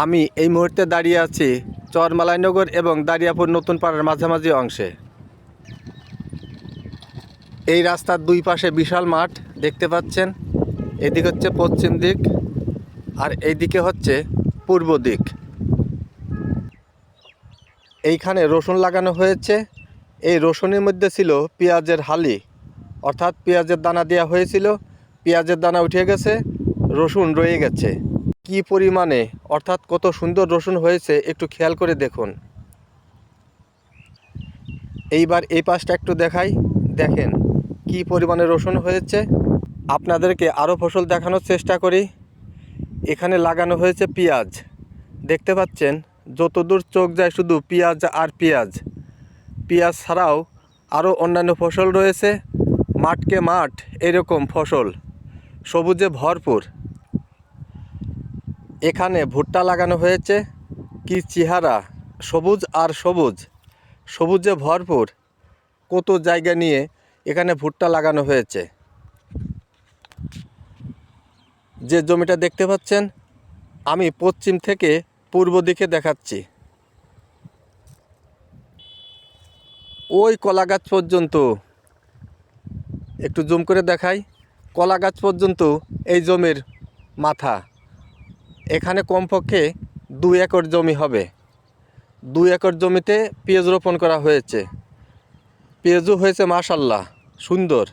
আমি এই মুহূর্তে দাঁড়িয়ে আছি চরমালাইনগর এবং দারিয়াপুর নতুন পাড়ার মাঝামাঝি অংশে। এই রাস্তার দুই পাশে বিশাল মাঠ দেখতে পাচ্ছেন। এদিক হচ্ছে পশ্চিম দিক আর এইদিকে হচ্ছে পূর্ব দিক। এইখানে রসুন লাগানো হয়েছে। এই রসুনের মধ্যে ছিল পেঁয়াজের হালি, অর্থাৎ পেঁয়াজের দানা দেওয়া হয়েছিল। পেঁয়াজের দানা উঠে গেছে, রসুন রয়ে গেছে। কি পরিমাণে, অর্থাৎ কত সুন্দর রসুন হয়েছে একটু খেয়াল করে দেখুন। এইবার এই পাশটা একটু দেখাই, দেখেন কি পরিমাণে রসুন হয়েছে। আপনাদেরকে আরও ফসল দেখানোর চেষ্টা করি। এখানে লাগানো হয়েছে পেঁয়াজ, দেখতে পাচ্ছেন যতদূর চোখ যায় শুধু পেঁয়াজ আর পেঁয়াজ। পেঁয়াজ ছাড়াও আরও অন্যান্য ফসল রয়েছে। মাঠকে মাঠ এরকম ফসল, সবুজে ভরপুর। এখানে ভুট্টা লাগানো হয়েছে, কি চেহারা, সবুজ আর সবুজ, সবুজে ভরপুর। কত জায়গা নিয়ে এখানে ভুট্টা লাগানো হয়েছে। যে জমিটা দেখতে পাচ্ছেন আমি পশ্চিম থেকে পূর্ব দিকে দেখাচ্ছি। ওই কলা গাছ পর্যন্ত, একটু জুম করে দেখাই, কলা গাছ পর্যন্ত এই জমির মাথা। এখানে কমপক্ষে 2 একর জমি হবে। 2 একর জমিতে পেঁয়াজ রোপণ করা হয়েছে। পেঁয়াজও হয়েছে মাশাল্লাহ সুন্দর।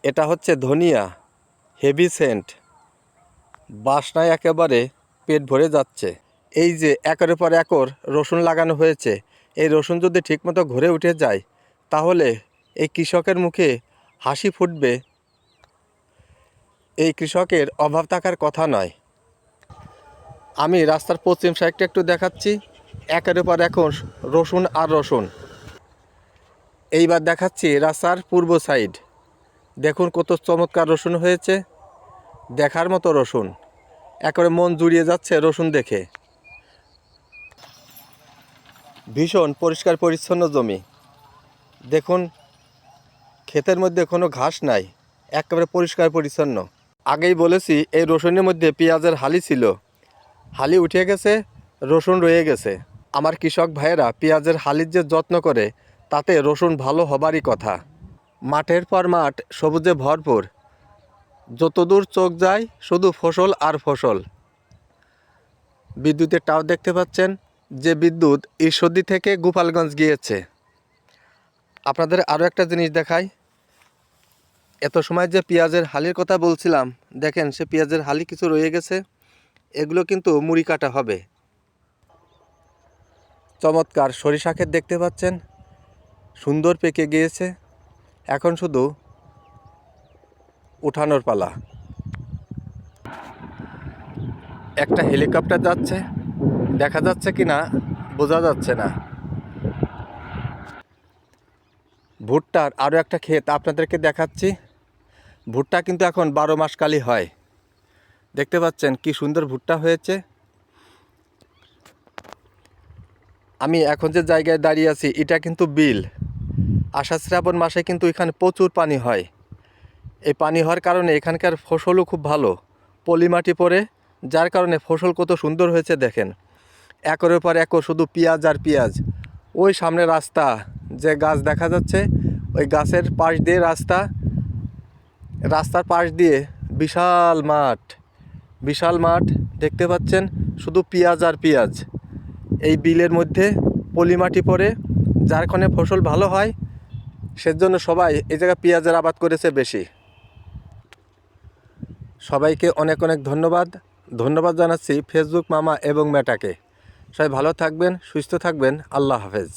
এটা হচ্ছে ধনিয়া, হেভি সেন্ট, বাসনায় একেবারে পেট ভরে যাচ্ছে। এই যে একরের পর একর রসুন লাগানো হয়েছে, এই রসুন যদি ঠিকমতো ঘুরে উঠে যায় তাহলে এই কৃষকের মুখে হাসি ফুটবে। এই কৃষকের অভাব থাকার কথা নয়। আমি রাস্তার পশ্চিম সাইডটা একটু দেখাচ্ছি। একের পর একর রসুন আর রসুন। এইবার দেখাচ্ছি রাস্তার পূর্ব সাইড। দেখুন কত চমৎকার রসুন হয়েছে, দেখার মতো রসুন। একেবারে মন জুড়িয়ে যাচ্ছে রসুন দেখে। ভীষণ পরিষ্কার পরিচ্ছন্ন জমি। দেখুন ক্ষেতের মধ্যে কোনো ঘাস নাই, একেবারে পরিষ্কার পরিচ্ছন্ন। আগেই বলেছি এই রসুনের মধ্যে পেঁয়াজের হালি ছিল, হালি উঠে গেছে, রসুন রয়ে গেছে। আমার কৃষক ভাইয়েরা পেঁয়াজের হালির যে যত্ন করে তাতে রসুন ভালো হবারই কথা। মাঠের পর মাঠ সবুজে ভরপুর, যতদূর চোখ যায় শুধু ফসল আর ফসল। বিদ্যুতের টাওয়ার দেখতে পাচ্ছেন, যে বিদ্যুৎ ঈশ্বরদী থেকে গোপালগঞ্জ গিয়েছে। আপনাদের আরও একটা জিনিস দেখাই। এত সময় যে পেঁয়াজের হালির কথা বলছিলাম, দেখেন সে পেঁয়াজের হালি কিছু রয়ে গেছে। এগুলো কিন্তু মুড়ি কাটা হবে। চমৎকার সরিষা ক্ষেত দেখতে পাচ্ছেন, সুন্দর পেকে গিয়েছে। এখন শুধু উঠানোর পালা। একটা হেলিকপ্টার যাচ্ছে, দেখা যাচ্ছে কি না বোঝা যাচ্ছে না। ভুট্টার আরও একটা ক্ষেত আপনাদেরকে দেখাচ্ছি। ভুট্টা কিন্তু এখন 12 মাস কালই হয়। দেখতে পাচ্ছেন কি সুন্দর ভুট্টা হয়েছে। আমি এখন যে জায়গায় দাঁড়িয়ে আছি এটা কিন্তু বিল। আষাঢ় শ্রাবণ মাসে কিন্তু এখানে প্রচুর পানি হয়। এই পানি হওয়ার কারণে এখানকার ফসলও খুব ভালো, পলি মাটি পড়ে, যার কারণে ফসল কত সুন্দর হয়েছে দেখেন। একরের পর একর শুধু পেঁয়াজ আর পেঁয়াজ। ওই সামনে রাস্তা, যে গাছ দেখা যাচ্ছে ওই গাছের পাশ দিয়ে রাস্তা, রাস্তার পাশ দিয়ে বিশাল মাঠ, বিশাল মাঠ দেখতে পাচ্ছেন, শুধু পেঁয়াজ আর পেঁয়াজ। এই বিলের মধ্যে পলি মাটি পড়ে, যার কারণে ফসল ভালো হয়। সেজন্য সবাই এই জায়গায় পেঁয়াজের আবাদ করেছে বেশি। সবাইকে অনেক অনেক ধন্যবাদ। ধন্যবাদ জানাচ্ছি ফেসবুক মামা এবং মেটাকে। সবাই ভালো থাকবেন, সুস্থ থাকবেন। আল্লাহ হাফেজ।